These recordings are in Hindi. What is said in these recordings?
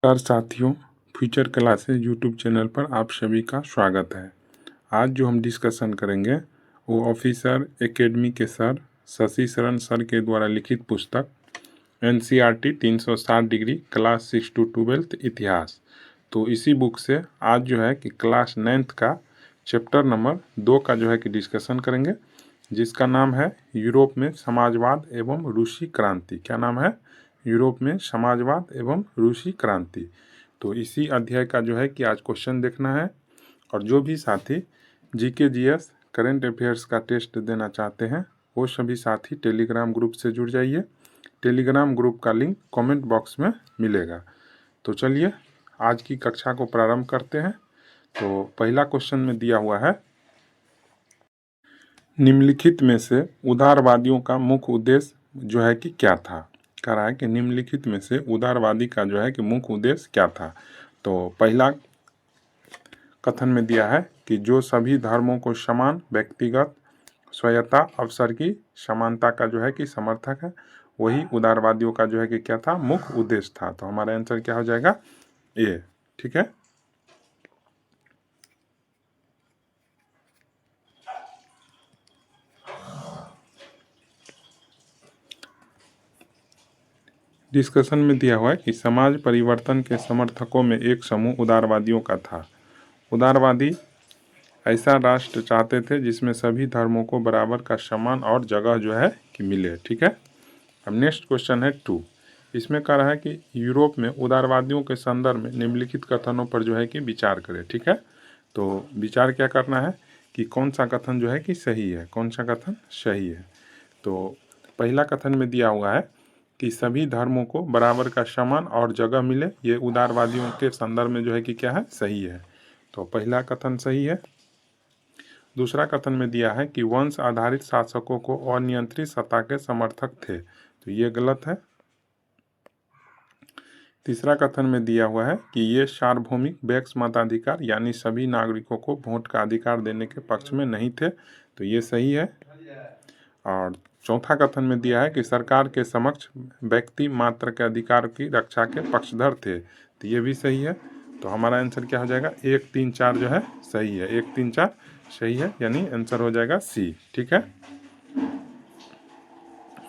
नमस्कार साथियों, फ्यूचर क्लासेस यूट्यूब चैनल पर आप सभी का स्वागत है। आज जो हम डिस्कशन करेंगे वो ऑफिसर एकेडमी के सर शशि शरण सर के द्वारा लिखित पुस्तक NCERT 360 डिग्री क्लास 6 to 12 इतिहास। तो इसी बुक से आज जो है कि क्लास 9th का चैप्टर नंबर 2 का जो है कि डिस्कशन करेंगे, जिसका नाम है यूरोप में समाजवाद एवं रूसी क्रांति। क्या नाम है? यूरोप में समाजवाद एवं रूसी क्रांति। तो इसी अध्याय का जो है कि आज क्वेश्चन देखना है। और जो भी साथी GK GS करेंट अफेयर्स का टेस्ट देना चाहते हैं वो सभी साथी टेलीग्राम ग्रुप से जुड़ जाइए। टेलीग्राम ग्रुप का लिंक कमेंट बॉक्स में मिलेगा। तो चलिए आज की कक्षा को प्रारंभ करते हैं। तो पहला क्वेश्चन में दिया हुआ है, निम्नलिखित में से उदारवादियों का मुख्य उद्देश्य जो है कि क्या था। कह रहा है कि निम्नलिखित में से उदारवादी का जो है कि मुख्य उद्देश्य क्या था। तो पहला कथन में दिया है कि जो सभी धर्मों को समान व्यक्तिगत स्वायत्ता अवसर की समानता का जो है कि समर्थक है, वही उदारवादियों का जो है कि क्या था, मुख्य उद्देश्य था। तो हमारा आंसर क्या हो जाएगा? ए। ठीक है। डिस्कशन में दिया हुआ है कि समाज परिवर्तन के समर्थकों में एक समूह उदारवादियों का था। उदारवादी ऐसा राष्ट्र चाहते थे जिसमें सभी धर्मों को बराबर का सम्मान और जगह जो है कि मिले। ठीक है। अब नेक्स्ट क्वेश्चन है 2। इसमें कह रहा है कि यूरोप में उदारवादियों के संदर्भ में निम्नलिखित कथनों पर जो है कि विचार करें। ठीक है। तो विचार क्या करना है कि कौन सा कथन जो है कि सही है, कौन सा कथन सही है। तो पहला कथन में दिया हुआ है कि सभी धर्मों को बराबर का सम्मान और जगह मिले, ये उदारवादियों के संदर्भ में जो है कि क्या है, सही है। तो पहला कथन सही है। दूसरा कथन में दिया है कि वंश आधारित शासकों को अनियंत्रित सत्ता के समर्थक थे, तो ये गलत है। तीसरा कथन में दिया हुआ है कि ये सार्वभौमिक वैक्स मताधिकार यानी सभी नागरिकों को वोट का अधिकार देने के पक्ष में नहीं थे, तो ये सही है। और चौथा कथन में दिया है कि सरकार के समक्ष व्यक्ति मात्र के अधिकार की रक्षा के पक्षधर थे, तो ये भी सही है। तो हमारा आंसर क्या हो जाएगा? 1, 3, 4 जो है सही है। 1, 3, 4 सही है, यानी आंसर हो जाएगा सी। ठीक है।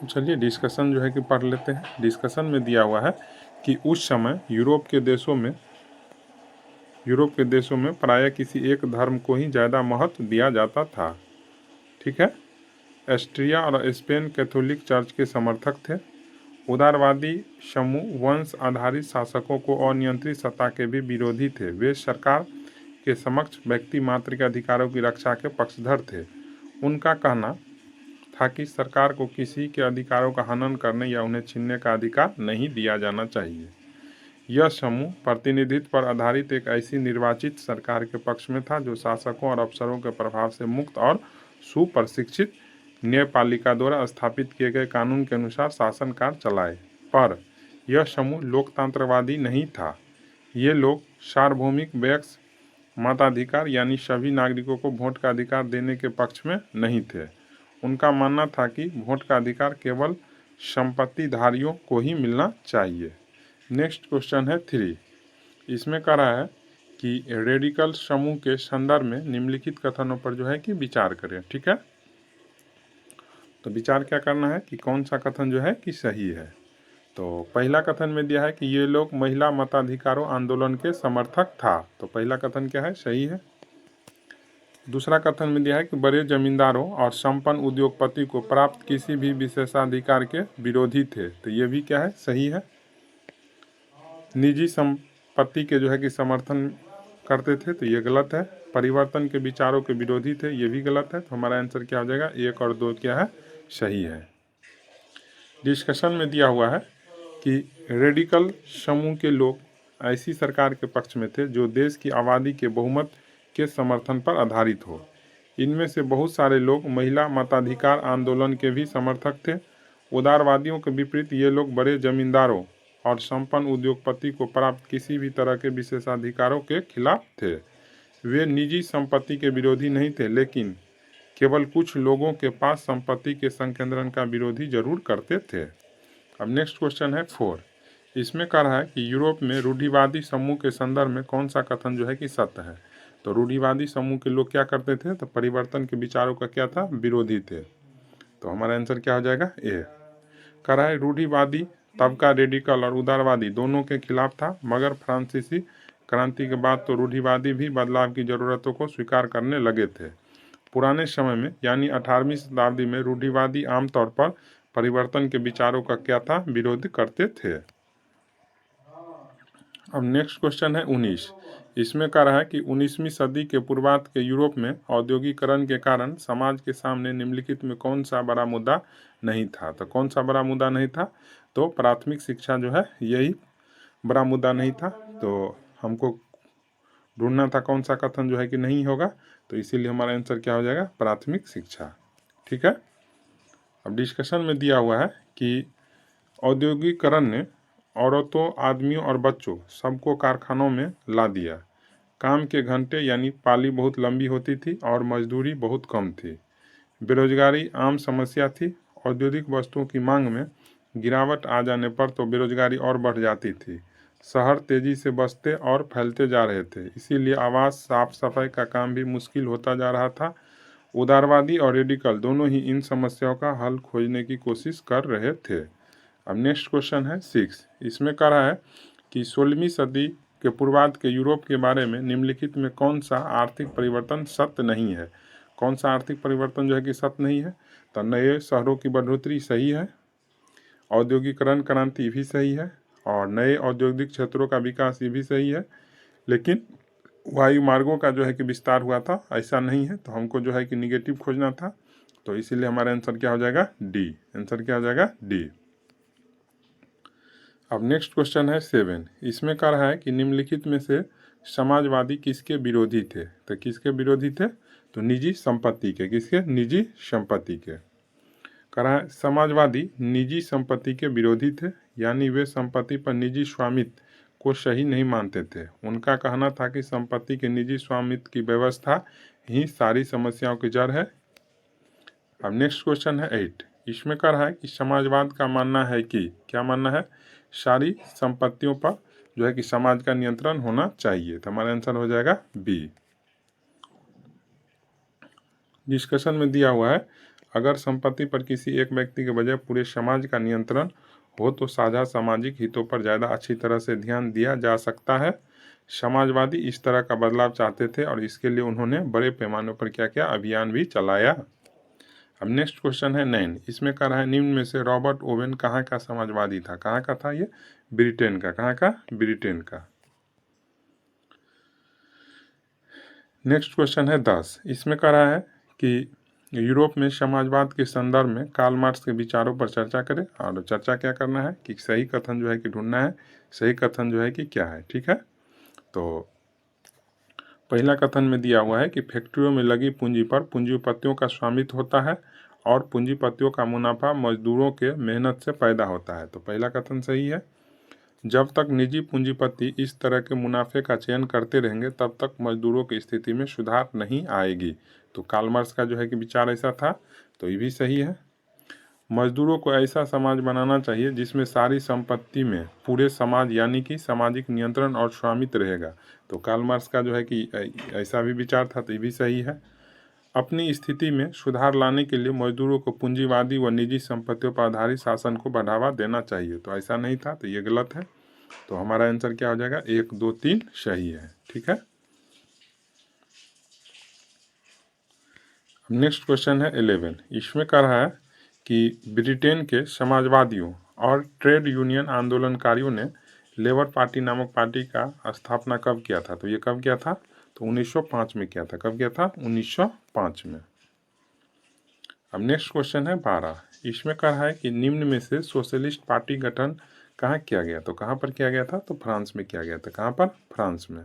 चलिए डिस्कशन जो है कि पढ़ लेते हैं। डिस्कशन में दिया हुआ है कि उस समय यूरोप के देशों में प्रायः किसी एक धर्म को ही ज़्यादा महत्व दिया जाता था। ठीक है। ऑस्ट्रिया और स्पेन कैथोलिक चर्च के समर्थक थे। उदारवादी समूह वंश आधारित शासकों को अनियंत्रित सत्ता के भी विरोधी थे। वे सरकार के समक्ष व्यक्ति मात्र के अधिकारों की रक्षा के पक्षधर थे। उनका कहना था कि सरकार को किसी के अधिकारों का हनन करने या उन्हें छीनने का अधिकार नहीं दिया जाना चाहिए। यह समूह प्रतिनिधित्व पर आधारित एक ऐसी निर्वाचित सरकार के पक्ष में था जो शासकों और अफसरों के प्रभाव से मुक्त और सुप्रशिक्षित न्यायपालिका द्वारा स्थापित किए गए कानून के अनुसार शासन कार्य चलाए। पर यह समूह लोकतंत्रवादी नहीं था। ये लोग सार्वभौमिक वैक्स मताधिकार यानी सभी नागरिकों को वोट का अधिकार देने के पक्ष में नहीं थे। उनका मानना था कि वोट का अधिकार केवल संपत्तिधारियों को ही मिलना चाहिए। नेक्स्ट क्वेश्चन है 3। इसमें कह रहा है कि रेडिकल समूह के संदर्भ में निम्नलिखित कथनों पर जो है कि विचार करें। ठीक है। तो विचार क्या करना है कि कौन सा कथन जो है कि सही है। तो पहला कथन में दिया है कि ये लोग महिला मताधिकारों आंदोलन के समर्थक था, तो पहला कथन क्या है, सही है। दूसरा कथन में दिया है कि बड़े जमींदारों और संपन्न उद्योगपति को प्राप्त किसी भी विशेषाधिकार के विरोधी थे, तो ये भी क्या है, सही है। निजी संपत्ति के जो है कि समर्थन करते थे, तो ये गलत है। परिवर्तन के विचारों के विरोधी थे, ये भी गलत है। तो हमारा आंसर क्या हो जाएगा? 1 और 2 क्या है, सही है। डिस्कशन में दिया हुआ है कि रेडिकल समूह के लोग ऐसी सरकार के पक्ष में थे जो देश की आबादी के बहुमत के समर्थन पर आधारित हो। इनमें से बहुत सारे लोग महिला मताधिकार आंदोलन के भी समर्थक थे। उदारवादियों के विपरीत ये लोग बड़े जमींदारों और संपन्न उद्योगपति को प्राप्त किसी भी तरह के विशेषाधिकारों के खिलाफ थे। वे निजी संपत्ति के विरोधी नहीं थे, लेकिन केवल कुछ लोगों के पास संपत्ति के संकेंद्रण का विरोधी जरूर करते थे। अब नेक्स्ट क्वेश्चन है 4। इसमें कह रहा है कि यूरोप में रूढ़िवादी समूह के संदर्भ में कौन सा कथन जो है कि सत्य है। तो रूढ़िवादी समूह के लोग क्या करते थे, तो परिवर्तन के विचारों का क्या था, विरोधी थे। तो हमारा आंसर क्या हो जाएगा, ए। कह रहा है रूढ़िवादी तबका रेडिकल और उदारवादी दोनों के खिलाफ था, मगर फ्रांसीसी क्रांति के बाद तो रूढ़िवादी भी बदलाव की जरूरतों को स्वीकार करने लगे थे। पुराने समय में यानी 18वीं शताब्दी में रूढ़िवादी आमतौर पर परिवर्तन के विचारों का क्या था, विरोध करते थे। अब नेक्स्ट क्वेश्चन है 19। इसमें कह रहा है कि 19वीं सदी के पूर्वार्ध के यूरोप में औद्योगिकरण के कारण समाज के सामने निम्नलिखित में कौन सा बड़ा मुद्दा नहीं था। तो कौन सा बड़ा मुद्दा नहीं था, तो प्राथमिक शिक्षा जो है यही बड़ा मुद्दा नहीं था। तो हमको ढूंढना था कौन सा कथन जो है कि नहीं होगा, तो इसीलिए हमारा आंसर क्या हो जाएगा, प्राथमिक शिक्षा। ठीक है। अब डिस्कशन में दिया हुआ है कि औद्योगिकरण ने औरतों, आदमियों और बच्चों सबको कारखानों में ला दिया। काम के घंटे यानी पाली बहुत लंबी होती थी और मजदूरी बहुत कम थी। बेरोजगारी आम समस्या थी। औद्योगिक वस्तुओं की मांग में गिरावट आ जाने पर तो बेरोजगारी और बढ़ जाती थी। शहर तेजी से बसते और फैलते जा रहे थे, इसीलिए आवास, साफ सफाई का काम भी मुश्किल होता जा रहा था। उदारवादी और रेडिकल दोनों ही इन समस्याओं का हल खोजने की कोशिश कर रहे थे। अब नेक्स्ट क्वेश्चन है 6। इसमें कह रहा है कि 16वीं सदी के पूर्वार्ध के यूरोप के बारे में निम्नलिखित में कौन सा आर्थिक परिवर्तन सत्य नहीं है। कौन सा आर्थिक परिवर्तन जो है कि सत्य नहीं है, तो नए शहरों की बढ़ोतरी सही है, औद्योगिकरण क्रांति भी सही है, और नए औद्योगिक क्षेत्रों का विकास ये भी सही है, लेकिन वायु मार्गों का जो है कि विस्तार हुआ था ऐसा नहीं है। तो हमको जो है कि निगेटिव खोजना था, तो इसीलिए हमारा आंसर क्या हो जाएगा, डी। आंसर क्या हो जाएगा, डी। अब नेक्स्ट क्वेश्चन है 7। इसमें कह रहा है कि निम्नलिखित में से समाजवादी किसके विरोधी थे। तो किसके विरोधी थे, तो निजी संपत्ति के। किसके, निजी संपत्ति के। कह रहा है समाजवादी निजी संपत्ति के विरोधी थे, यानी वे संपत्ति पर निजी स्वामित्व को सही नहीं मानते थे। उनका कहना था कि संपत्ति के निजी स्वामित्व की व्यवस्था ही सारी समस्याओं की जड़ है। अब नेक्स्ट क्वेश्चन है 8। इसमें कह रहा है कि समाजवाद का मानना है कि, क्या मानना है, सारी संपत्तियों पर जो है कि समाज का नियंत्रण होना चाहिए। तो हमारा आंसर हो जाएगा बी। डिस्कशन में दिया हुआ है अगर संपत्ति पर किसी एक व्यक्ति के बजाय पूरे समाज का नियंत्रण हो तो साझा सामाजिक हितों पर ज़्यादा अच्छी तरह से ध्यान दिया जा सकता है। समाजवादी इस तरह का बदलाव चाहते थे और इसके लिए उन्होंने बड़े पैमाने पर क्या क्या अभियान भी चलाया। अब नेक्स्ट क्वेश्चन है 9। इसमें कह रहा है निम्न में से रॉबर्ट ओवेन कहाँ का समाजवादी था। कहाँ का था ये, ब्रिटेन का। कहाँ का, ब्रिटेन का। नेक्स्ट क्वेश्चन है 10। इसमें कह रहा है कि यूरोप में समाजवाद के संदर्भ में कार्ल मार्क्स के विचारों पर चर्चा करें, और चर्चा क्या करना है कि सही कथन जो है कि ढूंढना है, सही कथन जो है कि क्या है। ठीक है। तो पहला कथन में दिया हुआ है कि फैक्ट्रियों में लगी पूंजी पर पूंजीपतियों का स्वामित्व होता है और पूंजीपतियों का मुनाफा मजदूरों के मेहनत से पैदा होता है। तो पहला कथन सही है। जब तक निजी पूंजीपति इस तरह के मुनाफे का चयन करते रहेंगे तब तक मजदूरों की स्थिति में सुधार नहीं आएगी। तो कार्ल मार्क्स का जो है कि विचार ऐसा था, तो ये भी सही है। मजदूरों को ऐसा समाज बनाना चाहिए जिसमें सारी संपत्ति में पूरे समाज यानी कि सामाजिक नियंत्रण और स्वामित्व रहेगा। तो कार्ल मार्क्स का जो है कि ऐसा भी विचार था, तो ये भी सही है। अपनी स्थिति में सुधार लाने के लिए मजदूरों को पूंजीवादी व निजी संपत्तियों पर आधारित शासन को बढ़ावा देना चाहिए। तो ऐसा नहीं था, तो ये गलत है। तो हमारा आंसर क्या हो जाएगा, 1, 2, 3 सही है। ठीक है। नेक्स्ट क्वेश्चन है 11। इसमें कह रहा है कि ब्रिटेन के समाजवादियों और ट्रेड यूनियन आंदोलनकारियों ने लेबर पार्टी नामक पार्टी का स्थापना कब किया था। तो ये कब किया था, तो 1905 में किया था। कब किया था, 1905 में। अब नेक्स्ट क्वेश्चन है 12। इसमें कह रहा है कि निम्न में से सोशलिस्ट पार्टी गठन कहाँ किया गया। तो कहाँ पर किया गया था, तो फ्रांस में किया गया था। कहाँ पर, फ्रांस में।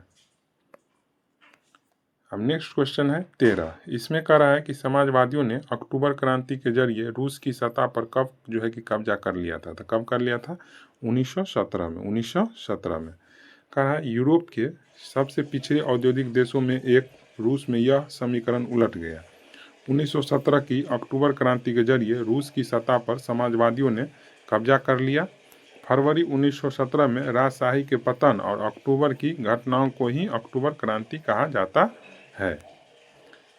अब नेक्स्ट क्वेश्चन है 13। इसमें कह रहा है कि समाजवादियों ने अक्टूबर क्रांति के जरिए रूस की सत्ता पर कब जो है कि कब्जा कर लिया था। तो कब कर लिया था, 1917 में। 1917 में। कह रहा है यूरोप के सबसे पिछड़े औद्योगिक देशों में एक रूस में यह समीकरण उलट गया। 1917 की अक्टूबर क्रांति के जरिए रूस की सत्ता पर समाजवादियों ने कब्जा कर लिया। फरवरी 1917 में राजशाही के पतन और अक्टूबर की घटनाओं को ही अक्टूबर क्रांति कहा जाता है।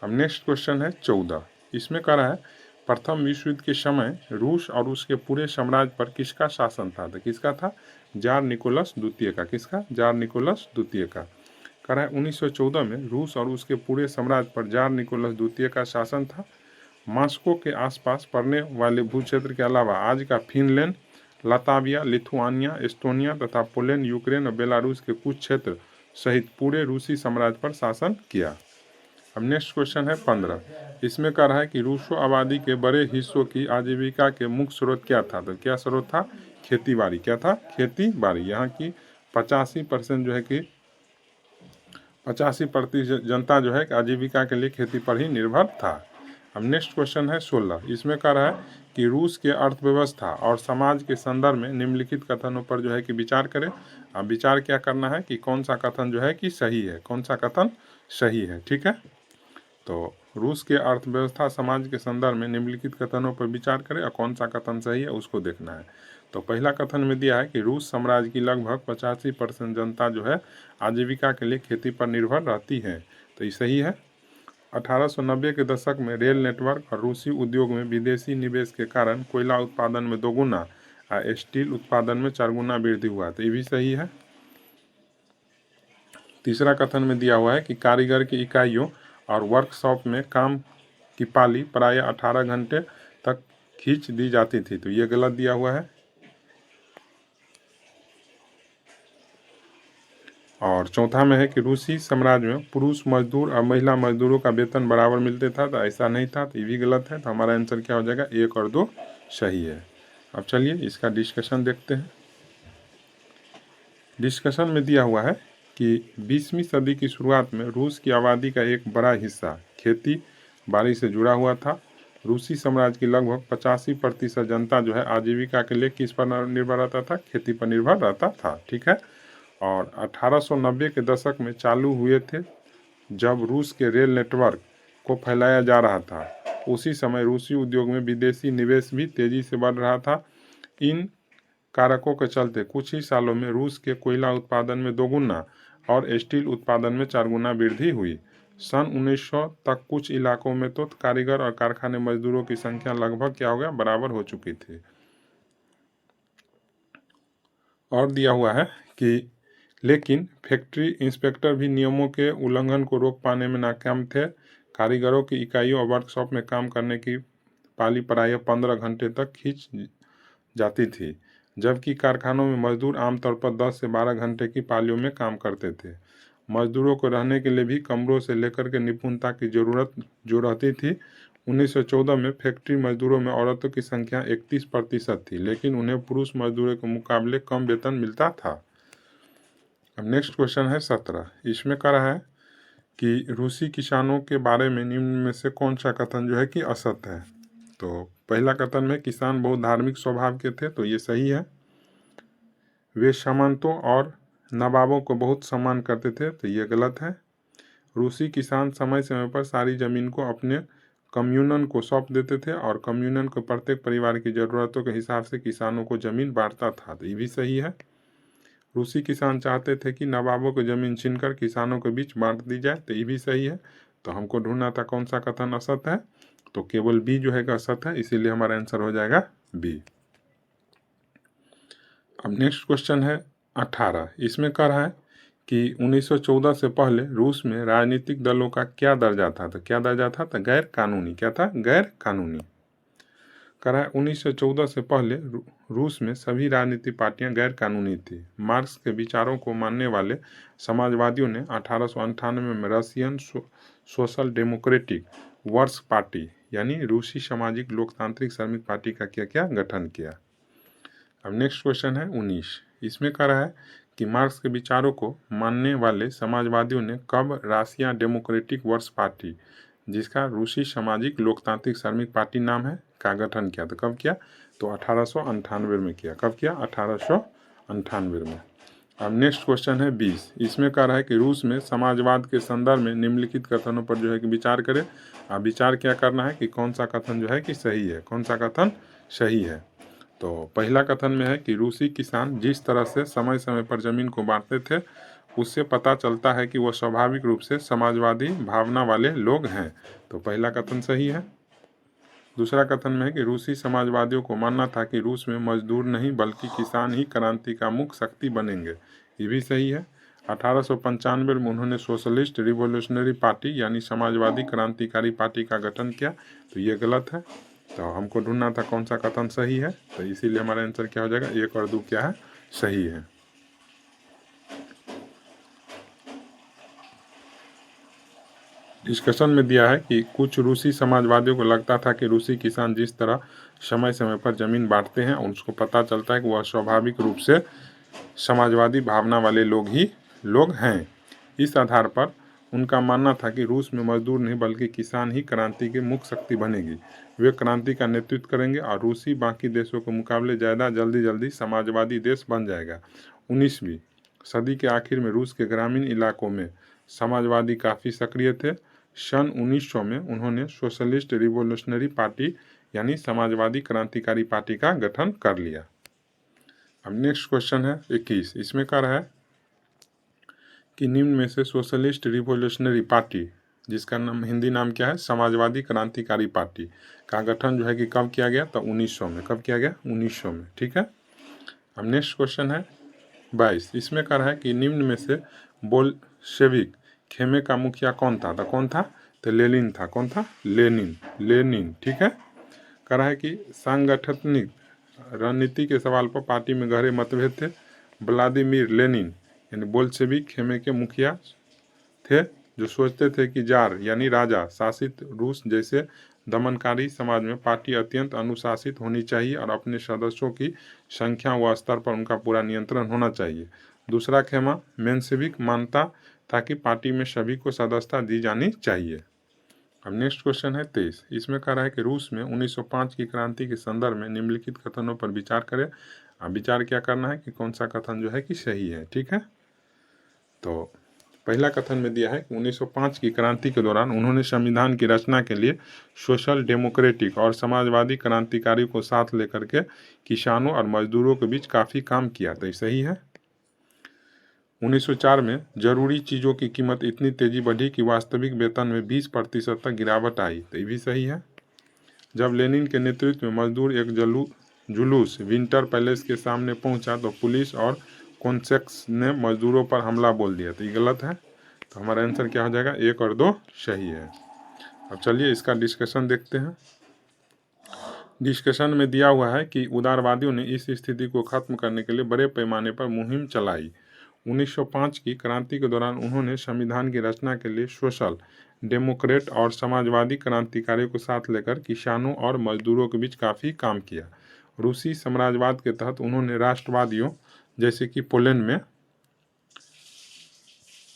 अब नेक्स्ट क्वेश्चन है 14। इसमें कह रहा है प्रथम विश्व युद्ध के समय रूस और उसके पूरे साम्राज्य पर किसका शासन था? तो किसका था? जार निकोलस द्वितीय का। किसका? जार निकोलस द्वितीय का। कह रहा है 1914 में रूस और उसके पूरे साम्राज्य पर जार निकोलस द्वितीय का शासन था। मॉस्को के आसपास पड़ने वाले भूक्षेत्र के अलावा आज का फिनलैंड, लताविया, लिथुआनिया, एस्टोनिया तथा पोलैंड, यूक्रेन और बेलारूस के कुछ क्षेत्र सहित पूरे रूसी साम्राज्य पर शासन किया। अब नेक्स्ट क्वेश्चन है 15। इसमें कह रहा है कि रूसो आबादी के बड़े हिस्सों की आजीविका के मुख्य स्रोत क्या था? तो क्या स्रोत था? खेती बाड़ी। क्या था? खेती बाड़ी। यहाँ की 85% जो है कि 85% जनता जो है कि आजीविका के लिए खेती पर ही निर्भर था। अब नेक्स्ट क्वेश्चन है 16। इसमें कह रहा है कि रूस के अर्थव्यवस्था और समाज के संदर्भ में निम्नलिखित कथनों पर जो है कि विचार करें। अब विचार क्या करना है कि कौन सा कथन जो है कि सही है, कौन सा कथन सही है। ठीक है, तो रूस के अर्थव्यवस्था समाज के संदर्भ में निम्नलिखित कथनों पर विचार करें और कौन सा कथन सही है उसको देखना है। तो पहला कथन में दिया है कि रूस साम्राज्य की लगभग 85% जनता जो है आजीविका के लिए खेती पर निर्भर रहती है, तो ये सही है। 1890 के दशक में रेल नेटवर्क और रूसी उद्योग में विदेशी निवेश के कारण कोयला उत्पादन में 2 गुना और स्टील उत्पादन में 4 गुना वृद्धि हुआ, तो ये भी सही है। तीसरा कथन में दिया हुआ है कि कारीगर की इकाइयों और वर्कशॉप में काम की पाली प्रायः 18 घंटे तक खींच दी जाती थी, तो ये गलत दिया हुआ है। और चौथा में है कि रूसी साम्राज्य में पुरुष मजदूर और महिला मजदूरों का वेतन बराबर मिलते था, तो ऐसा नहीं था, तो ये भी गलत है। तो हमारा आंसर क्या हो जाएगा? 1 और 2 सही है। अब चलिए इसका डिस्कशन देखते हैं। डिस्कशन में दिया हुआ है कि 20वीं सदी की शुरुआत में रूस की आबादी का एक बड़ा हिस्सा खेती बाड़ी से जुड़ा हुआ था। रूसी साम्राज्य की लगभग 85% जनता जो है आजीविका के लिए किस पर निर्भर रहता था? खेती पर निर्भर रहता था। ठीक है, और 1890 के दशक में चालू हुए थे जब रूस के रेल नेटवर्क को फैलाया जा रहा था। उसी समय रूसी उद्योग में विदेशी निवेश भी तेजी से बढ़ रहा था। इन कारकों के चलते कुछ ही सालों में रूस के कोयला उत्पादन में 2 गुना और स्टील उत्पादन में 4 गुना वृद्धि हुई। सन 1900 तक कुछ इलाकों में तो कारीगर और कारखाने मजदूरों की संख्या लगभग क्या हो गया? बराबर हो चुकी थी। और दिया हुआ है कि लेकिन फैक्ट्री इंस्पेक्टर भी नियमों के उल्लंघन को रोक पाने में नाकाम थे। कारीगरों की इकाइयों और वर्कशॉप में काम करने की पाली प्रायः 15 घंटे तक खींच जाती थी, जबकि कारखानों में मजदूर आमतौर पर 10 से 12 घंटे की पालियों में काम करते थे। मजदूरों को रहने के लिए भी कमरों से लेकर के निपुणता की ज़रूरत जो रहती थी। 1914 में फैक्ट्री मजदूरों में औरतों की संख्या 31% थी, लेकिन उन्हें पुरुष मजदूरों के मुकाबले कम वेतन मिलता था। अब नेक्स्ट क्वेश्चन है 17। इसमें कह रहा है कि रूसी किसानों के बारे में निम्न में से कौन सा कथन जो है कि असत्य है? तो पहला कथन में किसान बहुत धार्मिक स्वभाव के थे, तो ये सही है। वे सामंतों और नवाबों को बहुत सम्मान करते थे, तो ये गलत है। रूसी किसान समय समय पर सारी ज़मीन को अपने कम्यूनन को सौंप देते थे और कम्यूनन को प्रत्येक परिवार की ज़रूरतों के हिसाब से किसानों को ज़मीन बांटता था, तो ये भी सही है। रूसी किसान चाहते थे कि नवाबों को ज़मीन छीनकर किसानों के बीच बांट दी जाए, तो ये भी सही है। तो हमको ढूंढना था कौन सा कथन असत्य है, तो केवल बी जो है असत्य है, इसीलिए हमारा आंसर हो जाएगा बी। अब नेक्स्ट क्वेश्चन है 18। इसमें कह रहा है कि 1914 से पहले रूस में राजनीतिक दलों का क्या दर्जा था? तो क्या दर्जा था? तो गैर कानूनी। क्या था? गैर कानूनी। कह रहा है 1914 से पहले रूस में सभी राजनीतिक पार्टियां गैर कानूनी थी। मार्क्स के विचारों को मानने वाले समाजवादियों ने 1898 में Russian social democratic works party यानी रूसी सामाजिक लोकतांत्रिक श्रमिक पार्टी का क्या गठन किया। अब नेक्स्ट क्वेश्चन है 19। इसमें कह रहा है कि मार्क्स के विचारों को मानने वाले समाजवादियों ने कब राशिया डेमोक्रेटिक वर्क्स पार्टी, जिसका रूसी सामाजिक लोकतांत्रिक श्रमिक पार्टी नाम है, का गठन किया? तो कब किया? तो 1898 में किया। कब किया? 1898 में। अब नेक्स्ट क्वेश्चन है 20। इसमें कह रहा है कि रूस में समाजवाद के संदर्भ में निम्नलिखित कथनों पर जो है कि विचार करें। अब विचार क्या करना है कि कौन सा कथन जो है कि सही है, कौन सा कथन सही है। तो पहला कथन में है कि रूसी किसान जिस तरह से समय समय पर जमीन को बांटते थे उससे पता चलता है कि वह स्वाभाविक रूप से समाजवादी भावना वाले लोग हैं। तो पहला कथन सही है। दूसरा कथन में है कि रूसी समाजवादियों को मानना था कि रूस में मजदूर नहीं बल्कि किसान ही क्रांति का मुख्य शक्ति बनेंगे। ये भी सही है। 1895 में उन्होंने सोशलिस्ट रिवोल्यूशनरी पार्टी यानी समाजवादी क्रांतिकारी पार्टी का गठन किया। तो ये गलत है। तो हमको ढूंढना था कौन सा कथन सही है, तो इसीलिए हमारा आंसर क्या हो जाएगा, 1 और 2 क्या है, सही है। डिस्कशन में दिया है कि कुछ रूसी समाजवादियों को लगता था कि रूसी किसान जिस तरह समय समय पर जमीन बांटते हैं उसको पता चलता है कि वह स्वाभाविक रूप से समाजवादी भावना वाले लोग हैं। इस आधार पर उनका मानना था कि रूस में मजदूर नहीं बल्कि किसान ही क्रांति की मुख्य शक्ति बनेगी। वे क्रांति का नेतृत्व करेंगे और रूसी बाकी देशों के मुकाबले ज़्यादा जल्दी समाजवादी देश बन जाएगा। 19वीं सदी के आखिर में रूस के ग्रामीण इलाकों में समाजवादी काफ़ी सक्रिय थे। सन 1900 में उन्होंने सोशलिस्ट रिवोल्यूशनरी पार्टी यानी समाजवादी क्रांतिकारी पार्टी का गठन कर लिया। अब नेक्स्ट क्वेश्चन है 21। इसमें कह रहा है कि निम्न में से सोशलिस्ट रिवोल्यूशनरी पार्टी जिसका नाम हिंदी नाम क्या है, समाजवादी क्रांतिकारी पार्टी का गठन जो है कि कब किया गया, तो 1900 में। कब किया गया, 1900 में। ठीक है। अब नेक्स्ट क्वेश्चन है 22। इसमें कह रहा है कि निम्न में से बोल्शेविक खेमे का मुखिया कौन था, तो कौन था, तो लेनिन था। कौन था, लेनिन। ठीक है। कह रहा है कि सांगठनिक रणनीति के सवाल पर पार्टी में गहरे मतभेद थे। व्लादिमीर लेनिन यानी बोल्शेविक खेमे के मुखिया थे जो सोचते थे कि जार यानी राजा शासित रूस जैसे दमनकारी समाज में पार्टी अत्यंत अनुशासित होनी चाहिए और अपने सदस्यों की संख्या व स्तर पर उनका पूरा नियंत्रण होना चाहिए। दूसरा खेमा मेंशेविक मानता था कि पार्टी में सभी को सदस्यता दी जानी चाहिए। अब नेक्स्ट क्वेश्चन है 23। इसमें कह रहा है कि रूस में 1905 की क्रांति के संदर्भ में निम्नलिखित कथनों पर विचार करें। अब विचार क्या करना है कि कौन सा कथन जो है कि सही है। ठीक है। तो पहला कथन में दिया है कि 1905 की क्रांति के दौरान उन्होंने संविधान की रचना के लिए सोशल डेमोक्रेटिक और समाजवादी क्रांतिकारियों को साथ लेकर के किसानों और मजदूरों के बीच काफ़ी काम किया। तो ये सही है। 1904 में जरूरी चीज़ों की कीमत इतनी तेजी बढ़ी कि वास्तविक वेतन में 20% तक गिरावट आई। तो ये भी सही है। जब लेनिन के नेतृत्व में मजदूर एक जुलूस विंटर पैलेस के सामने पहुंचा तो पुलिस और कॉन्सेक्स ने मजदूरों पर हमला बोल दिया। तो ये गलत है। तो हमारा आंसर क्या हो जाएगा, 1 और 2 सही है। अब चलिए इसका डिस्कशन देखते हैं। डिस्कशन में दिया हुआ है कि उदारवादियों ने इस स्थिति को खत्म करने के लिए बड़े पैमाने पर मुहिम चलाई। 1905 की क्रांति के दौरान उन्होंने संविधान की रचना के लिए सोशल डेमोक्रेट और समाजवादी क्रांतिकारियों को साथ लेकर किसानों और मजदूरों के बीच काफ़ी काम किया। रूसी साम्राज्यवाद के तहत उन्होंने राष्ट्रवादियों जैसे कि पोलैंड में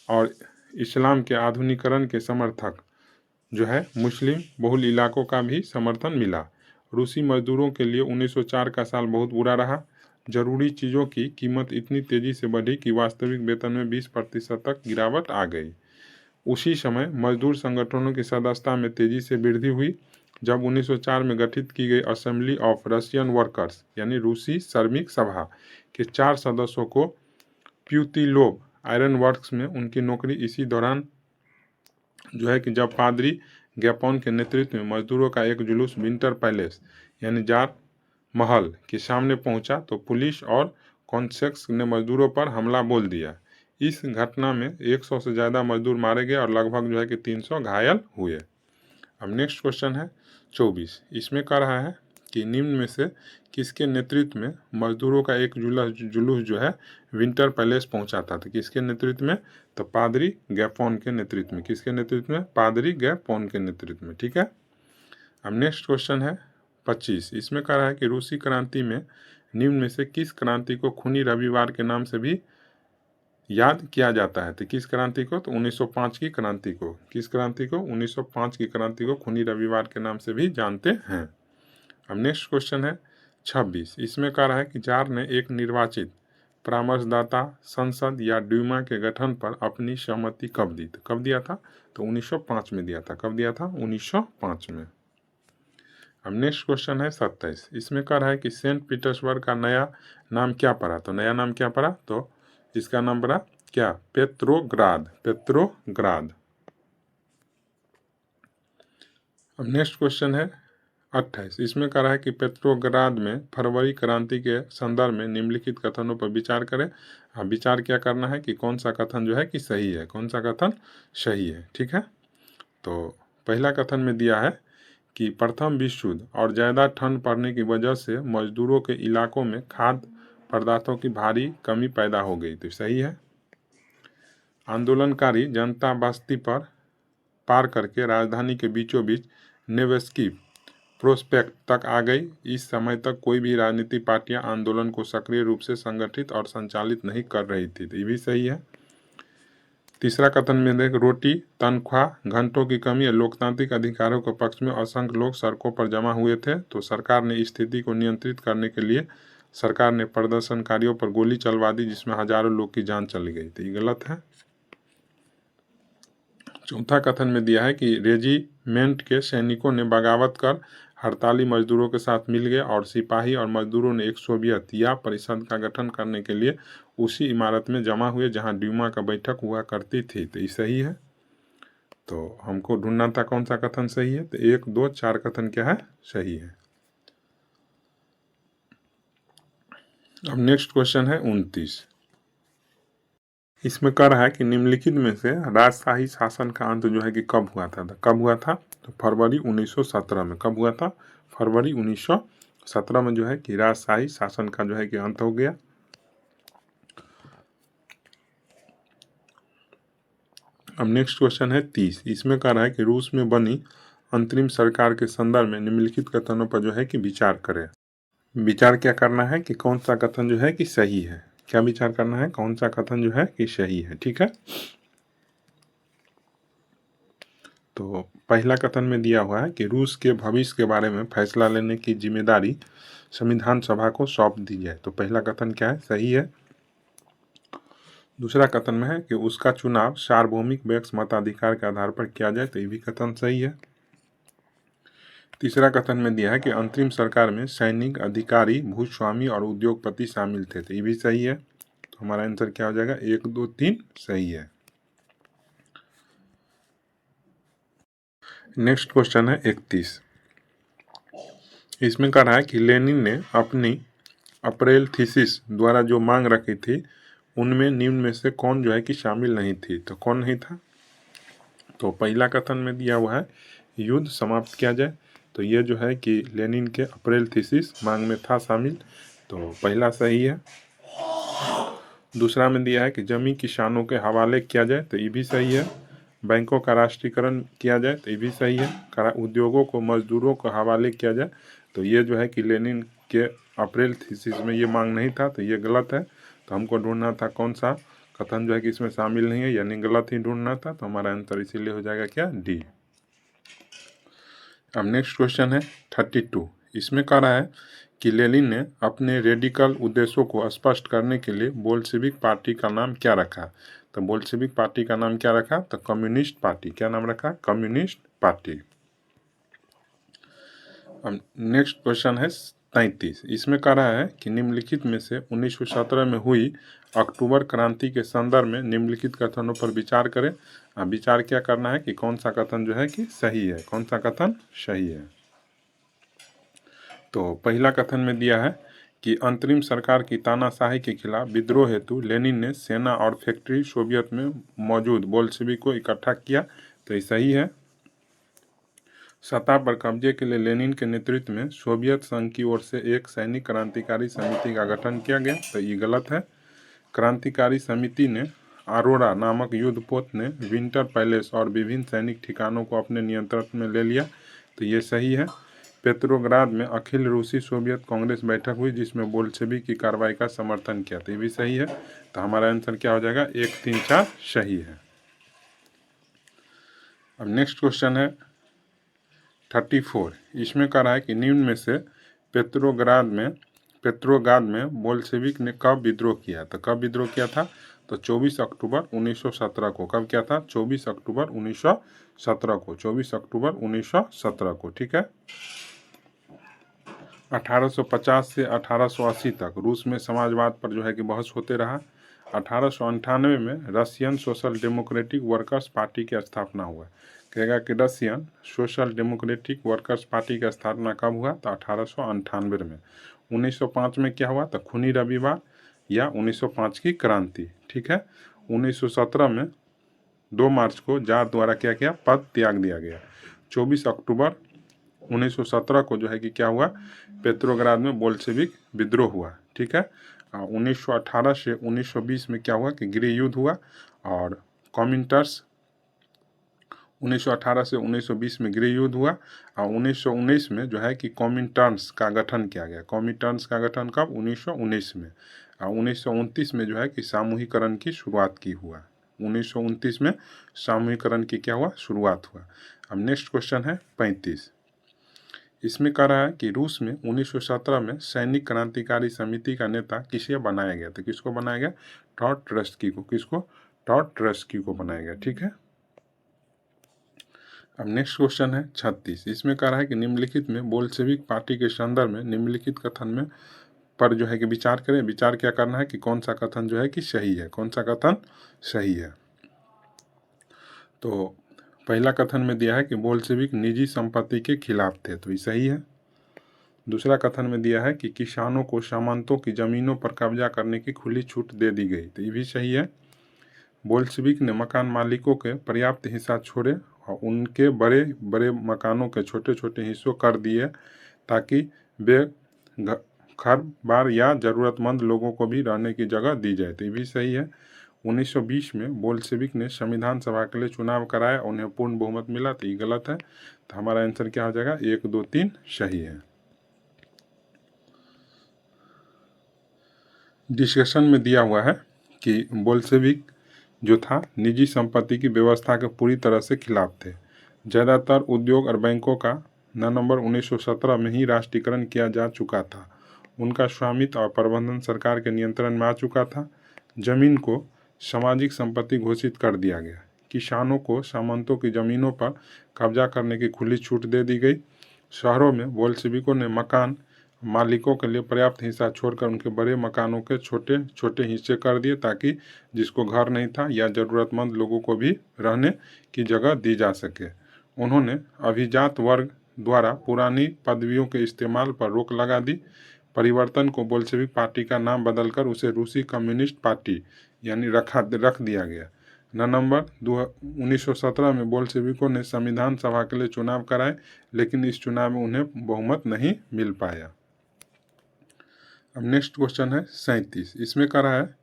और इस्लाम के आधुनिकीकरण के समर्थक जो है मुस्लिम बहुल इलाकों का भी समर्थन मिला। रूसी मजदूरों के लिए 1904 का साल बहुत बुरा रहा। जरूरी चीज़ों की कीमत इतनी तेज़ी से बढ़ी कि वास्तविक वेतन में 20% तक गिरावट आ गई। उसी समय मजदूर संगठनों की सदस्यता में तेज़ी से वृद्धि हुई जब 1904 में गठित की गई असेंबली ऑफ रशियन वर्कर्स यानी रूसी श्रमिक सभा के 4 सदस्यों को प्यूतिलोव आयरन वर्क्स में उनकी नौकरी इसी दौरान जो है कि जब पादरी गैपोन के नेतृत्व में मजदूरों का एक जुलूस विंटर पैलेस यानी जार महल के सामने पहुंचा तो पुलिस और कॉन्सेक्स ने मजदूरों पर हमला बोल दिया। इस घटना में 100 से ज़्यादा मजदूर मारे गए और लगभग जो है कि 300 घायल हुए। अब नेक्स्ट क्वेश्चन है 24। इसमें कह रहा है कि निम्न में से किसके नेतृत्व में मजदूरों का एक जुलूस जो है विंटर पैलेस पहुंचा था। तो किसके नेतृत्व में, तो पादरी गैपोन के नेतृत्व में। किसके नेतृत्व में, पादरी गैपोन के नेतृत्व में। ठीक है। अब नेक्स्ट क्वेश्चन है 25। इसमें कह रहा है कि रूसी क्रांति में निम्न में से किस क्रांति को खूनी रविवार के नाम से भी याद किया जाता है। तो किस क्रांति को, तो 1905 की क्रांति को। किस क्रांति को, 1905 की क्रांति को खूनी रविवार के नाम से भी जानते हैं। अब नेक्स्ट क्वेश्चन है 26। इसमें कह रहा है कि जार ने एक निर्वाचित परामर्शदाता संसद या ड्यूमा के गठन पर अपनी सहमति कब दी। तो कब दिया था, तो 1905 में दिया था। कब दिया था, 1905 में। अब नेक्स्ट क्वेश्चन है 27। इसमें कह रहा है कि सेंट पीटर्सबर्ग का नया नाम क्या पड़ा, तो नया नाम क्या पड़ा, तो इसका नाम पड़ा क्या, पेट्रोग्राद, पेट्रोग्राद। अब नेक्स्ट क्वेश्चन है 28। इसमें कह रहा है कि पेट्रोग्राद में फरवरी क्रांति के संदर्भ में निम्नलिखित कथनों पर विचार करें। अब विचार क्या करना है कि कौन सा कथन जो है कि सही है, कौन सा कथन सही है, ठीक है। तो पहला कथन में दिया है कि प्रथम विश्व युद्ध और ज़्यादा ठंड पड़ने की वजह से मजदूरों के इलाकों में खाद्य पदार्थों की भारी कमी पैदा हो गई, तो सही है। आंदोलनकारी जनता बस्ती पर पार करके राजधानी के बीचों बीच नेवेस्की प्रोस्पेक्ट तक आ गई। इस समय तक कोई भी राजनीतिक पार्टियां आंदोलन को सक्रिय रूप से संगठित और संचालित नहीं कर रही थी, तो ये भी सही है। तीसरा कथन में देख, रोटी, तनख्वाह, घंटों की कमी और लोकतांत्रिक अधिकारों के पक्ष में असंख्य लोग सड़कों पर जमा हुए थे, तो सरकार ने स्थिति को नियंत्रित करने के लिए सरकार ने प्रदर्शनकारियों पर गोली चलवा दी, जिसमें हजारों लोग की जान चली गई, तो ये गलत है। चौथा कथन में दिया है कि रेजिमेंट के सैनिकों ने बगावत कर हड़ताली मजदूरों के साथ मिल गए और सिपाही और मजदूरों ने एक सोवियत या परिषद का गठन करने के लिए उसी इमारत में जमा हुए जहां ड्यूमा का बैठक हुआ करती थी, तो ये सही है। तो हमको ढूंढना था कौन सा कथन सही है, तो 1, 2, 4 कथन क्या है, सही है। अब नेक्स्ट क्वेश्चन है 29। इसमें कह रहा है कि निम्नलिखित में से राजशाही शासन का अंत जो है कि कब हुआ था, तो कब हुआ था, तो फरवरी 1917 में। कब हुआ था, फरवरी 1917 में जो है कि राजशाही शासन का जो है कि अंत हो गया। अब नेक्स्ट क्वेश्चन है 30। इसमें कह रहा है कि रूस में बनी अंतरिम सरकार के संदर्भ में निम्नलिखित कथनों पर जो है कि विचार करें। विचार क्या करना है कि कौन सा कथन जो है कि सही है, क्या विचार करना है, कौन सा कथन जो है कि सही है, ठीक है। तो पहला कथन में दिया हुआ है कि रूस के भविष्य के बारे में फैसला लेने की जिम्मेदारी संविधान सभा को सौंप दी जाए, तो पहला कथन क्या है, सही है। दूसरा कथन में है कि उसका चुनाव सार्वभौमिक व्यक्ति मताधिकार के आधार पर किया जाए, तो ये भी कथन सही है। तीसरा कथन में दिया है कि अंतरिम सरकार में सैनिक, अधिकारी, भूस्वामी और उद्योगपति शामिल थे, तो ये भी सही है। तो हमारा आंसर क्या हो जाएगा, 1, 2, 3 सही है। नेक्स्ट क्वेश्चन है 31। इसमें कह रहा है कि लेनिन ने अपनी अप्रैल थीसिस द्वारा जो मांग रखी थी उनमें निम्न में से कौन जो है कि शामिल नहीं थी, तो कौन नहीं था, तो पहला कथन में दिया हुआ है युद्ध समाप्त किया जाए, तो ये जो है कि लेनिन के अप्रैल थीसिस मांग में था शामिल, तो पहला सही है। दूसरा में दिया है कि जमीन किसानों के हवाले किया जाए, तो ये भी सही है। बैंकों का राष्ट्रीयकरण किया जाए, तो ये भी सही है। उद्योगों को मजदूरों को हवाले किया जाए, तो ये जो है कि लेनिन के अप्रैल थीसिस में ये मांग नहीं था, तो ये गलत है। तो हमको ढूंढना था कौन सा कथन जो है कि इसमें शामिल नहीं है, यानी गलत ही ढूंढना था, तो हमारा आंसर इसीलिए हो जाएगा क्या, डी। अब नेक्स्ट क्वेश्चन है 32। इसमें कह रहा है कि लेनिन ने अपने रेडिकल उद्देश्यों को स्पष्ट करने के लिए बोल्शेविक पार्टी का नाम क्या रखा, तो बोल्शेविक पार्टी का नाम क्या रखा, तो कम्युनिस्ट पार्टी। क्या नाम रखा, कम्युनिस्ट पार्टी। अब नेक्स्ट क्वेश्चन है 33। इसमें कह रहा है कि निम्नलिखित में से 1917 में हुई अक्टूबर क्रांति के संदर्भ में निम्नलिखित कथनों पर विचार करें। विचार क्या करना है कि कौन सा कथन जो है कि सही है, कौन सा कथन सही है। तो पहला कथन में दिया है कि अंतरिम सरकार की तानाशाही के खिलाफ विद्रोह हेतु लेनिन ने सेना और फैक्ट्री सोवियत में मौजूद बोल्शेविक को इकट्ठा किया, तो ये सही है। सत्ता पर कब्जे के लिए लेनिन के नेतृत्व में सोवियत संघ की ओर से एक सैनिक क्रांतिकारी समिति का गठन किया गया, तो ये गलत है। क्रांतिकारी समिति ने अरोरा नामक युद्धपोत ने विंटर पैलेस और विभिन्न सैनिक ठिकानों को अपने नियंत्रण में ले लिया, तो ये सही है। पेट्रोग्राद में अखिल रूसी सोवियत कांग्रेस बैठक हुई जिसमें बोल्शेविक की कार्रवाई का समर्थन किया, तो ये भी सही है। तो हमारा आंसर क्या हो जाएगा, 1, 3, 4 सही है। अब नेक्स्ट क्वेश्चन है 34। इसमें कह रहा है कि निम्न में से पेट्रोग्राद में बोल्शेविक ने कब विद्रोह किया, तो कब विद्रोह किया था, तो 24 अक्टूबर 1917 को। कब किया था, 24 अक्टूबर 1917 को, 24 अक्टूबर 1917 को, ठीक है। 1850 से 1880 तक रूस में समाजवाद पर जो है कि बहस होते रहा। 1898 में Russian social democratic workers party की स्थापना हुआ। कहेगा कि Russian social democratic workers party की स्थापना कब हुआ? तो 1898 में। 1905 में क्या हुआ? तो खूनी रविवार या 1905 की क्रांति। ठीक है। 1917 में 2 मार्च को जार द्वारा क्या किया? पद त्याग दिया गया। 24 अक्टूबर 1917 को जो है कि क्या हुआ? पेट्रोग्राद में बोल्शेविक विद्रोह हुआ। ठीक है। 1918 से 1920 में क्या हुआ कि गृह युद्ध हुआ और कॉमिंटर्स 1918 से 1920 में गृह युद्ध हुआ और 1919 में जो है कि कॉमिंटर्न्स का गठन किया गया। कॉमिंटर्न्स का गठन कब? 1919 में। और 1929 में जो है कि सामूहिकरण की शुरुआत की हुआ। 1929 में सामूहिकरण की क्या हुआ? शुरुआत हुआ। अब नेक्स्ट क्वेश्चन है 35। इसमें कह रहा है कि रूस में 1917 में सैनिक क्रांतिकारी समिति का नेता किसे बनाया गया? तो किसको बनाया गया? ट्रॉटस्की को। किसको? ट्रॉटस्की को बनाया गया। ठीक है। अब नेक्स्ट क्वेश्चन है 36। इसमें कह रहा है कि निम्नलिखित में बोल्शेविक पार्टी के संदर्भ में निम्नलिखित कथन में पर जो है कि विचार करें। विचार क्या करना है कि कौन सा कथन जो है कि सही है, कौन सा कथन सही है। तो पहला कथन में दिया है कि बोल्शेविक निजी संपत्ति के खिलाफ थे, तो ये सही है। दूसरा कथन में दिया है कि किसानों को सामंतों की जमीनों पर कब्जा करने की खुली छूट दे दी गई, तो ये भी सही है। बोल्शेविक ने मकान मालिकों के पर्याप्त हिस्सा छोड़े और उनके बड़े बड़े मकानों के छोटे छोटे हिस्सों कर दिए ताकि वे घर बार या ज़रूरतमंद लोगों को भी रहने की जगह दी जाए, तो ये भी सही है। 1920 में बोल्शेविक ने संविधान सभा के लिए चुनाव कराया, उन्हें पूर्ण बहुमत मिला, तो ये गलत है। तो हमारा आंसर क्या हो जाएगा? 1, 2, 3 सही है। डिस्कशन में दिया हुआ है कि बोल्शेविक जो था निजी संपत्ति की व्यवस्था के पूरी तरह से खिलाफ थे। ज़्यादातर उद्योग और बैंकों का नवंबर 1917 में ही राष्ट्रीयकरण किया जा चुका था। उनका स्वामित्व और प्रबंधन सरकार के नियंत्रण में आ चुका था। जमीन को सामाजिक संपत्ति घोषित कर दिया गया। किसानों को सामंतों की ज़मीनों पर कब्जा करने की खुली छूट दे दी गई। शहरों में बोल्शेविकों ने मकान मालिकों के लिए पर्याप्त हिस्सा छोड़कर उनके बड़े मकानों के छोटे छोटे हिस्से कर दिए ताकि जिसको घर नहीं था या ज़रूरतमंद लोगों को भी रहने की जगह दी जा सके। उन्होंने अभिजात वर्ग द्वारा पुरानी पदवियों के इस्तेमाल पर रोक लगा दी। परिवर्तन को बोल्शेविक पार्टी का नाम बदलकर उसे रूसी कम्युनिस्ट पार्टी यानी रख दिया गया। नवंबर 1917 में बोल्शेविकों ने संविधान सभा के लिए चुनाव कराए, लेकिन इस चुनाव में उन्हें बहुमत नहीं मिल पाया। अब नेक्स्ट क्वेश्चन है 37। इसमें कह रहा है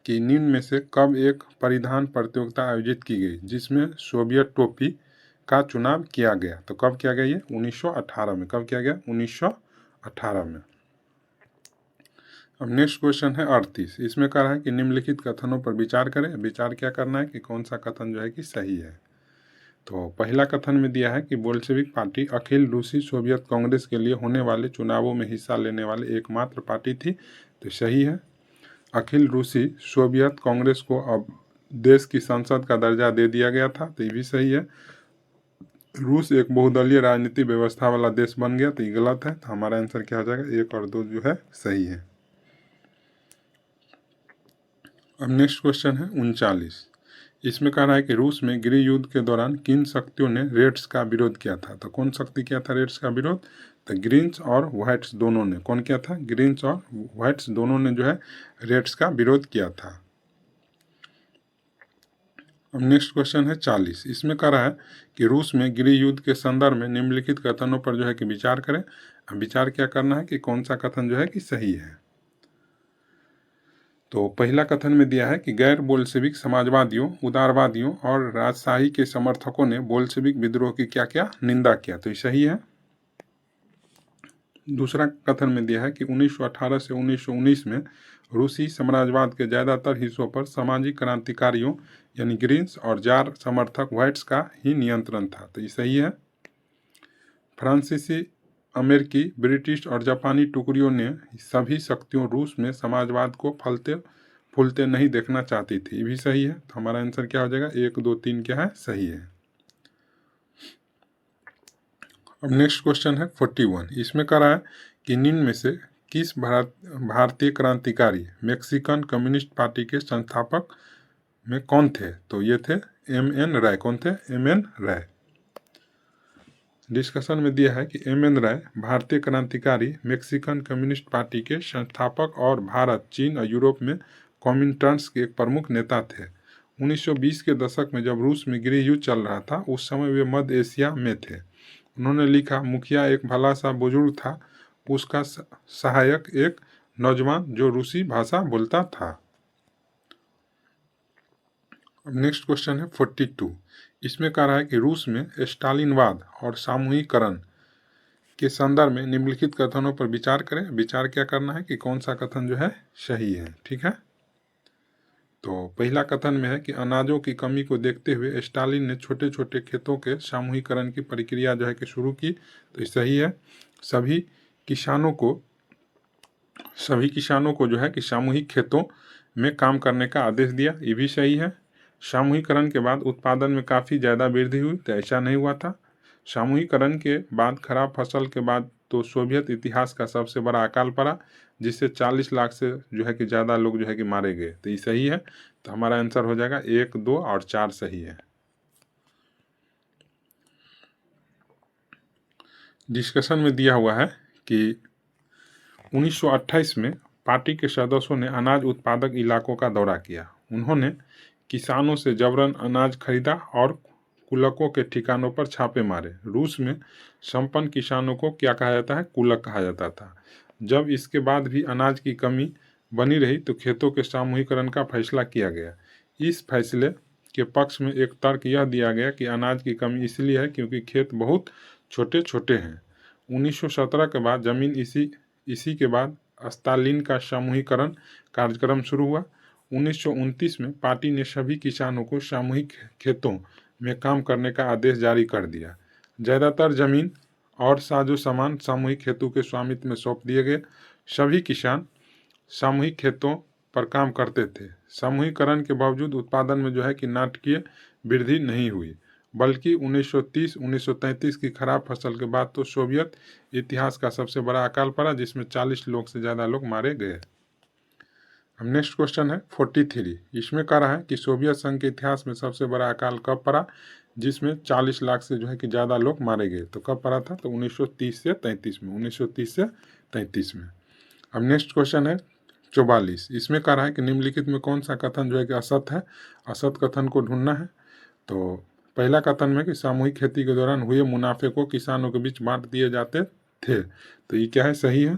कि निम्न में से कब एक परिधान प्रतियोगिता आयोजित की गई जिसमें सोवियत टोपी का चुनाव किया गया? तो कब किया गया? ये 1918 में। कब किया गया? 1918 में। अब नेक्स्ट क्वेश्चन है 38। इसमें कह रहा है कि निम्नलिखित कथनों पर विचार करें। विचार क्या करना है कि कौन सा कथन जो है कि सही है। तो पहला कथन में दिया है कि बोल्शेविक पार्टी अखिल रूसी सोवियत कांग्रेस के लिए होने वाले चुनावों में हिस्सा लेने वाली एकमात्र पार्टी थी, तो सही है। अखिल रूसी सोवियत कांग्रेस को अब देश की संसद का दर्जा दे दिया गया था, तो ये भी सही है। रूस एक बहुदलीय राजनीतिक व्यवस्था वाला देश बन गया, तो ये गलत है। तो हमारा आंसर क्या हो जाएगा? 1 और 2 जो है सही है। अब नेक्स्ट क्वेश्चन है 39। इसमें कह रहा है कि रूस में गृह युद्ध के दौरान किन शक्तियों ने रेड्स का विरोध किया था? तो कौन शक्ति किया था रेड्स का विरोध? तो ग्रीन्स और व्हाइट्स दोनों ने। कौन किया था? ग्रीन्स और व्हाइट्स दोनों ने जो है रेड्स का विरोध किया था। अब नेक्स्ट क्वेश्चन है 40। इसमें कह रहा है कि रूस में गृह युद्ध के संदर्भ में निम्नलिखित कथनों पर जो है कि विचार करें। अब विचार क्या करना है कि कौन सा कथन जो है कि सही है। तो पहला कथन में दिया है कि गैर बोल्शेविक समाजवादियों, उदारवादियों और राजशाही के समर्थकों ने बोल्शेविक विद्रोह की क्या क्या निंदा किया, तो ये सही है। दूसरा कथन में दिया है कि 1918 से 1919 में रूसी साम्राज्यवाद के ज़्यादातर हिस्सों पर सामाजिक क्रांतिकारियों यानी ग्रीन्स और जार समर्थक व्हाइट्स का ही नियंत्रण था, तो ये सही है। फ्रांसीसी, अमेरिकी, ब्रिटिश और जापानी टुकड़ियों ने सभी शक्तियों रूस में समाजवाद को फलते फूलते नहीं देखना चाहती थी, ये भी सही है। तो हमारा आंसर क्या हो जाएगा? 1, 2, 3 क्या है? सही है। अब नेक्स्ट क्वेश्चन है 41। इसमें कह रहा है कि निम्न में से किस भारतीय क्रांतिकारी मैक्सिकन कम्युनिस्ट पार्टी के संस्थापक में कौन थे? तो ये थे M.N. राय। कौन थे? M.N. राय। डिस्कशन में दिया है कि M.N. राय भारतीय क्रांतिकारी मैक्सिकन कम्युनिस्ट पार्टी के संस्थापक और भारत, चीन और यूरोप में कॉमिंटर्न्स के एक प्रमुख नेता थे। 1920 के दशक में जब रूस में गृह युद्ध चल रहा था, उस समय वे मध्य एशिया में थे। उन्होंने लिखा, मुखिया एक भला सा बुजुर्ग था, उसका सहायक एक नौजवान जो रूसी भाषा बोलता था। अब नेक्स्ट क्वेश्चन है 42। इसमें कह रहा है कि रूस में स्टालिनवाद और सामूहिकरण के संदर्भ में निम्नलिखित कथनों पर विचार करें। विचार क्या करना है कि कौन सा कथन जो है सही है। ठीक है, तो पहला कथन में है कि अनाजों की कमी को देखते हुए स्टालिन ने छोटे छोटे खेतों के सामूहिकरण की प्रक्रिया जो है कि शुरू की। तो ये सही है। सभी किसानों को जो है कि सामूहिक खेतों में काम करने का आदेश दिया। ये भी सही है। सामूहिकरण के बाद उत्पादन में काफ़ी ज़्यादा वृद्धि हुई, तो ऐसा नहीं हुआ था। सामूहिकरण के बाद खराब फसल के बाद तो सोवियत इतिहास का सबसे बड़ा अकाल पड़ा, जिससे 40 लाख से जो है कि ज़्यादा लोग जो है कि मारे गए। तो ये सही है। तो हमारा आंसर हो जाएगा 1, 2 और 4 सही है। डिस्कशन में दिया हुआ है कि 1928 में पार्टी के सदस्यों ने अनाज उत्पादक इलाकों का दौरा किया। उन्होंने किसानों से जबरन अनाज खरीदा और कुलकों के ठिकानों पर छापे मारे। रूस में संपन्न किसानों को क्या कहा जाता है? कुलक कहा जाता था। जब इसके बाद भी अनाज की कमी बनी रही तो खेतों के सामूहिकरण का फैसला किया गया। इस फैसले के पक्ष में एक तर्क यह दिया गया कि अनाज की कमी इसलिए है क्योंकि खेत बहुत छोटे छोटे हैं। 1917 के बाद इसी के बाद स्टालिन का सामूहिकरण कार्यक्रम शुरू हुआ। 1929 में पार्टी ने सभी किसानों को सामूहिक खेतों में काम करने का आदेश जारी कर दिया। ज़्यादातर जमीन और साजो सामान सामूहिक हेतु के स्वामित्व में सौंप दिए गए। सभी किसान सामूहिक खेतों पर काम करते थे। सामूहिकरण के बावजूद उत्पादन में जो है कि नाटकीय वृद्धि नहीं हुई, बल्कि 1930-1933 की खराब फसल के बाद तो सोवियत इतिहास का सबसे बड़ा अकाल पड़ा, जिसमें 40 लोग से ज़्यादा लोग मारे गए। अब नेक्स्ट क्वेश्चन है 43। इसमें कह रहा है कि सोवियत संघ के इतिहास में सबसे बड़ा अकाल कब पड़ा, जिसमें 40 लाख से जो है कि ज़्यादा लोग मारे गए? तो कब पड़ा था? तो 1930 से 33 में। 1930 से 33 में। अब नेक्स्ट क्वेश्चन है 44। इसमें कह रहा है कि निम्नलिखित में कौन सा कथन जो है कि असत है? असत कथन को ढूंढना है। तो पहला कथन में कि सामूहिक खेती के दौरान हुए मुनाफे को किसानों के बीच बांट दिए जाते थे। तो ये क्या है? सही है।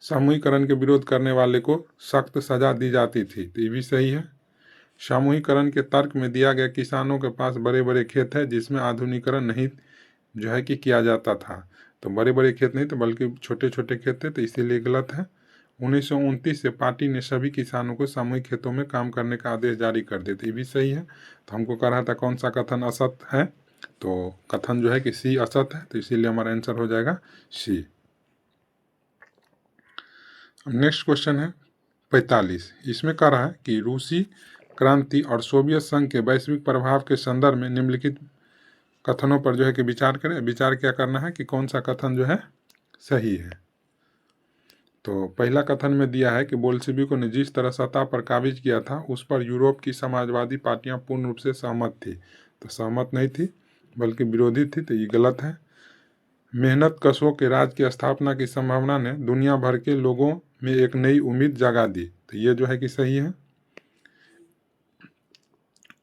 सामूहिकरण के विरोध करने वाले को सख्त सजा दी जाती थी। तो ये भी सही है। सामूहिकरण के तर्क में दिया गया किसानों के पास बड़े बड़े खेत है जिसमें आधुनिकीकरण नहीं जो है कि किया जाता था। तो बड़े बड़े खेत नहीं थे बल्कि छोटे छोटे खेत थे, तो इसीलिए गलत है। 1929 से पार्टी ने सभी किसानों को सामूहिक खेतों में काम करने का आदेश जारी कर दिया। तो ये भी सही है। तो हमको कह रहा था कौन सा कथन असत है? तो कथन जो है कि सी असत है, तो इसीलिए हमारा आंसर हो जाएगा सी। नेक्स्ट क्वेश्चन है 45। इसमें कह रहा है कि रूसी क्रांति और सोवियत संघ के वैश्विक प्रभाव के संदर्भ में निम्नलिखित कथनों पर जो है कि विचार करें। विचार क्या करना है कि कौन सा कथन जो है सही है। तो पहला कथन में दिया है कि बोल्शेविकों ने जिस तरह सत्ता पर काबिज किया था उस पर यूरोप की समाजवादी पार्टियां पूर्ण रूप से सहमत थी। तो सहमत नहीं थी बल्कि विरोधी थी, तो ये गलत है। मेहनत कशों के राज की स्थापना की संभावना ने दुनिया भर के लोगों में एक नई उम्मीद जगा दी। तो ये जो है कि सही है।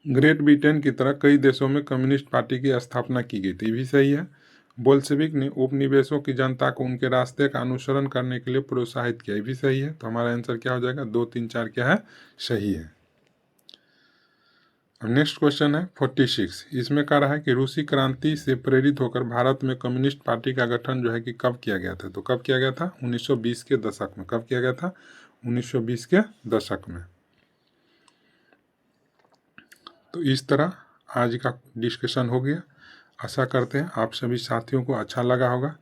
ग्रेट ब्रिटेन की तरह कई देशों में कम्युनिस्ट पार्टी की स्थापना की गई थी, ये भी सही है। बोल्शेविक ने उपनिवेशों की जनता को उनके रास्ते का अनुसरण करने के लिए प्रोत्साहित किया, ये भी सही है। तो हमारा आंसर क्या हो जाएगा? 2, 3, 4 क्या है? सही है। नेक्स्ट क्वेश्चन है 46। इसमें कह रहा है कि रूसी क्रांति से प्रेरित होकर भारत में कम्युनिस्ट पार्टी का गठन जो है कि कब किया गया था? तो कब किया गया था? 1920 के दशक में। कब किया गया था? 1920 के दशक में। तो इस तरह आज का डिस्कशन हो गया। आशा करते हैं आप सभी साथियों को अच्छा लगा होगा।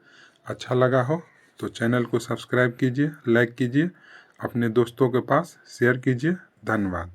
अच्छा लगा हो तो चैनल को सब्सक्राइब कीजिए, लाइक कीजिए, अपने दोस्तों के पास शेयर कीजिए। धन्यवाद।